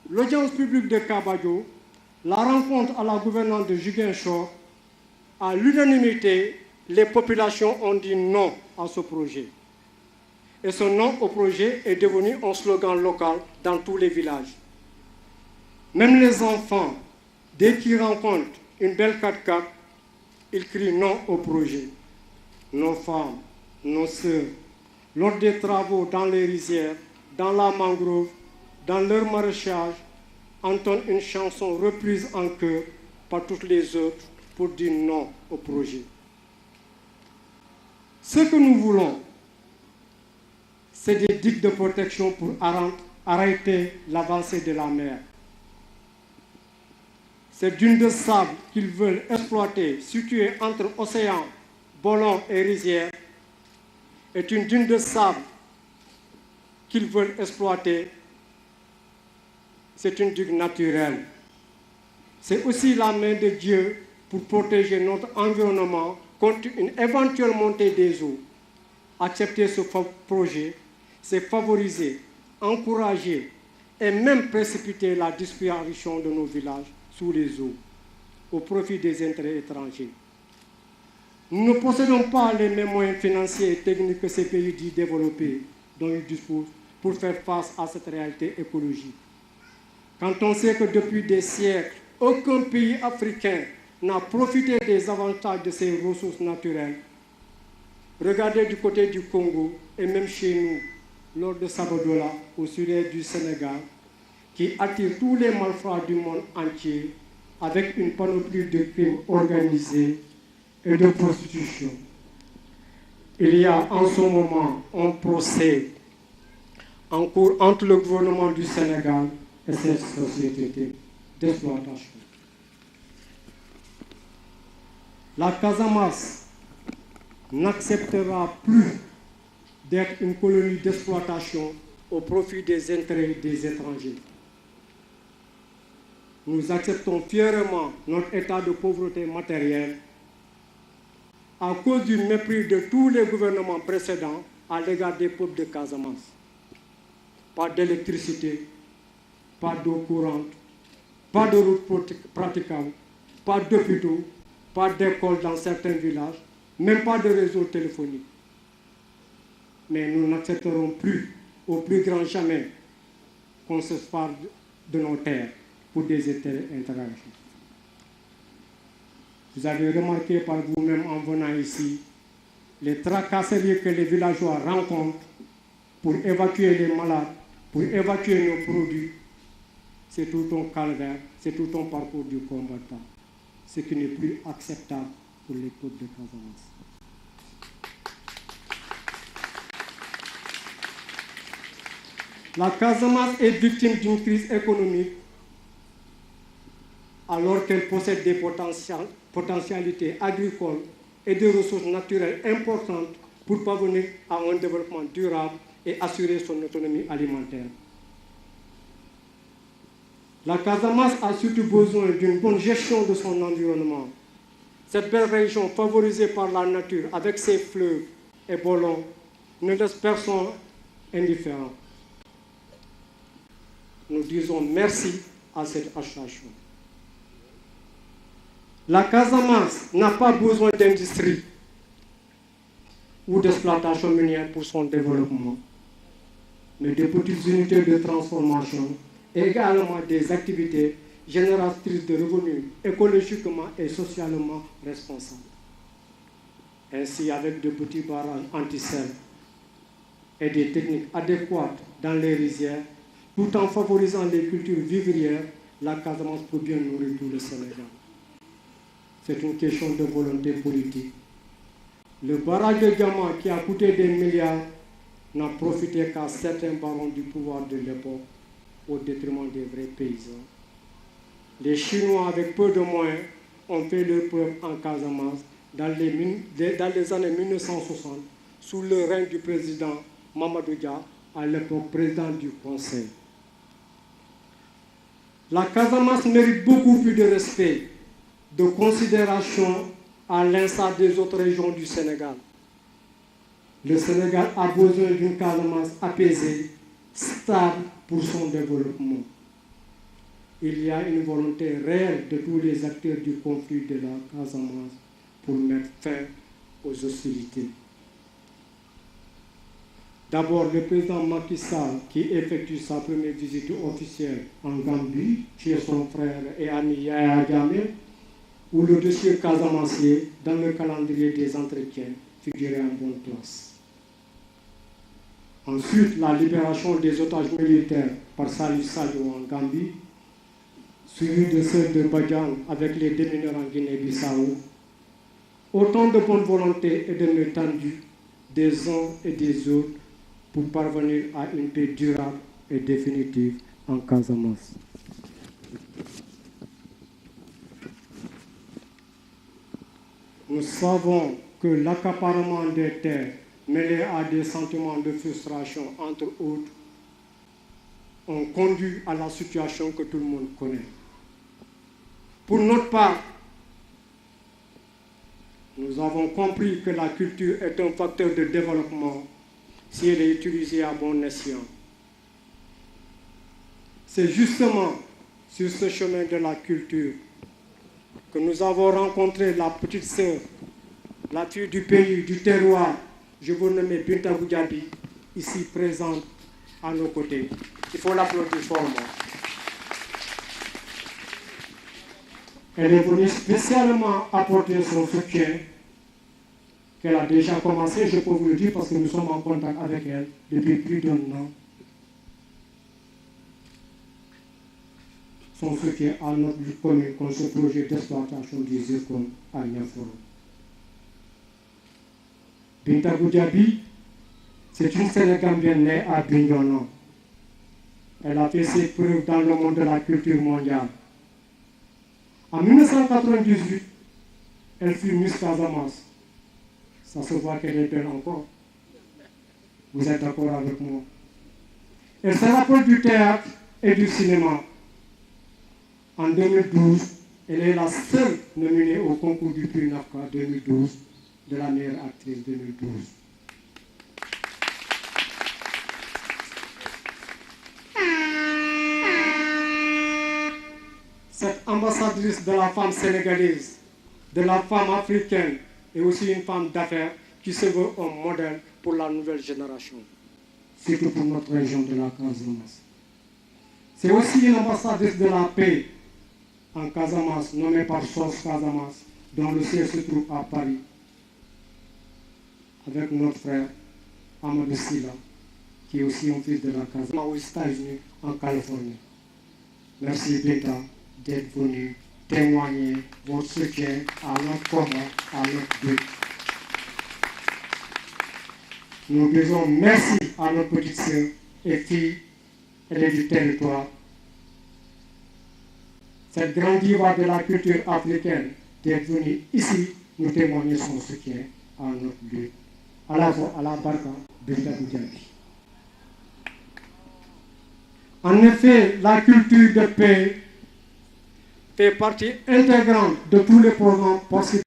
l'audience publique de Kabadio, la rencontre à la gouvernance de Ziguinchor, à l'unanimité, les populations ont dit non à ce projet. Et ce non au projet est devenu un slogan local dans tous les villages. Même les enfants, dès qu'ils rencontrent une belle 4x4, ils crient non au projet. Nos femmes, nos sœurs, lors des travaux dans les rizières, dans la mangrove, dans leur maraîchage, entendent une chanson reprise en chœur par toutes les autres pour dire non au projet. Ce que nous voulons, c'est des digues de protection pour arrêter l'avancée de la mer. Cette dune de sable qu'ils veulent exploiter, située entre océan, Bolon et rizière, est une dune de sable qu'ils veulent exploiter. C'est une digue naturelle. C'est aussi la main de Dieu pour protéger notre environnement contre une éventuelle montée des eaux. Accepter ce projet, c'est favoriser, encourager et même précipiter la disparition de nos villages sous les eaux au profit des intérêts étrangers. Nous ne possédons pas les mêmes moyens financiers et techniques que ces pays dits développés dont ils disposent pour faire face à cette réalité écologique. Quand on sait que depuis des siècles, aucun pays africain n'a profité des avantages de ces ressources naturelles, regardez du côté du Congo et même chez nous, lors de Sabodola, au sud-est du Sénégal, qui attire tous les malfrats du monde entier avec une panoplie de crimes organisés et de prostitution. Il y a en ce moment un procès en cours entre le gouvernement du Sénégal et cette société d'exploitation. La Casamance n'acceptera plus d'être une colonie d'exploitation au profit des intérêts des étrangers. Nous acceptons fièrement notre état de pauvreté matérielle à cause du mépris de tous les gouvernements précédents à l'égard des peuples de Casamance. Pas d'électricité, pas d'eau courante, pas de routes praticables, pas d'hôpitaux, pas d'écoles dans certains villages, même pas de réseau téléphonique. Mais nous n'accepterons plus, au plus grand jamais, qu'on se sépare de nos terres pour des intérêts internationaux. Vous avez remarqué par vous-même en venant ici les tracasseries que les villageois rencontrent pour évacuer les malades, pour évacuer nos produits. C'est tout un calvaire, c'est tout un parcours du combattant, ce qui n'est plus acceptable pour les peuples de Casamance. La Casamance est victime d'une crise économique alors qu'elle possède des potentialités agricoles et des ressources naturelles importantes pour parvenir à un développement durable et assurer son autonomie alimentaire. La Casamance a surtout besoin d'une bonne gestion de son environnement. Cette belle région favorisée par la nature avec ses fleuves et bolons ne laisse personne indifférent. Nous disons merci à cette association. La Casamance n'a pas besoin d'industrie ou d'exploitation minière pour son développement, mais de petites unités de transformation et également des activités génératrices de revenus écologiquement et socialement responsables. Ainsi, avec de petits barrages anti-sel et des techniques adéquates dans les rizières, tout en favorisant les cultures vivrières, la Casamance peut bien nourrir tout le Sénégal. C'est une question de volonté politique. Le barrage de Diamant, qui a coûté des milliards, n'a profité qu'à certains barons du pouvoir de l'époque, au détriment des vrais paysans. Les Chinois, avec peu de moyens, ont fait leur preuve en Casamance dans les années 1960, sous le règne du président Mamadou Dia, à l'époque président du Conseil. La Casamance mérite beaucoup plus de respect, de considération à l'instar des autres régions du Sénégal. Le Sénégal a besoin d'une Casamance apaisée, stable pour son développement. il y a une volonté réelle de tous les acteurs du conflit de la Casamance pour mettre fin aux hostilités. D'abord, le président Macky Sall, qui effectue sa première visite officielle en Gambie chez son frère et ami Yaya Jammeh, où le dossier casamancier, dans le calendrier des entretiens, figurait en bonne place. Ensuite, la libération des otages militaires par Salif Sadio en Gambie, suivi de celle de Badian avec les démineurs en Guinée-Bissau. Autant de bonne volonté et de main tendue des uns et des autres pour parvenir à une paix durable et définitive en Casamance. Nous savons que l'accaparement des terres mêlé à des sentiments de frustration, entre autres, ont conduit à la situation que tout le monde connaît. Pour notre part, nous avons compris que la culture est un facteur de développement si elle est utilisée à bon escient. C'est justement sur ce chemin de la culture que nous avons rencontré la petite sœur, la fille du pays, du terroir, je vous nomme Binta Goudiaby, ici présente à nos côtés. Il faut l'applaudir fortement. Elle est venue spécialement apporter son soutien, qu'elle a déjà commencé, je peux vous le dire, parce que nous sommes en contact avec elle depuis plus d'un an. Son soutien à notre commune contre ce projet d'exploitation du zircon à Niaforo. Binta Goudiaby, c'est une Sénégambienne née à Bignona. Elle a fait ses preuves dans le monde de la culture mondiale. En 1998, elle fut Miss Casamance. Ça se voit qu'elle est belle encore. Vous êtes d'accord avec moi? Elle se rappelle du théâtre et du cinéma. En 2012, elle est la seule nominée au concours du prix NAFCA 2012 de la meilleure actrice 2012. Cette ambassadrice de la femme sénégalaise, de la femme africaine et aussi une femme d'affaires qui se veut un modèle pour la nouvelle génération, surtout pour notre région de la Casamance. C'est aussi une ambassadrice de la paix en Casamance, nommée par SOS Casamance, dont le siège se trouve à Paris, avec notre frère Amadou Silla, qui est aussi un fils de la Casamance, aux États-Unis, en Californie. Merci Binta d'être venu témoigner votre soutien à notre combat, à notre but. Nous disons merci à notre petite sœur et fille, elle est du territoire. Cette grande diva de la culture africaine d'être venue ici nous témoigner son soutien à notre but. À la barca, Binta Goudiaby. En effet, la culture de paix fait partie intégrante de tous les programmes possibles.